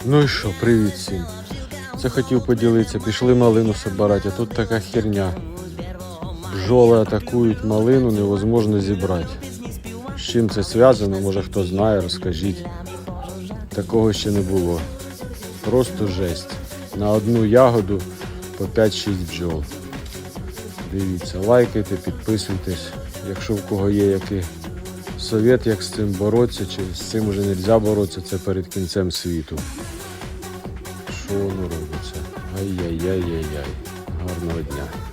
Ну і що, привіт всім. Це хотів поділитися, пішли малину собирати, а тут така херня. Бджоли атакують малину, невозможно зібрати. З чим це зв'язано, може хто знає, розкажіть. Такого ще не було. Просто жесть. На одну ягоду по 5-6 бджол. Дивіться, лайкайте, підписуйтесь. Якщо в кого є який совет, як з цим боротися, чи з цим вже не можна боротися, це перед кінцем світу. Що воно робиться? Ай-яй-яй-яй-яй. Гарного дня.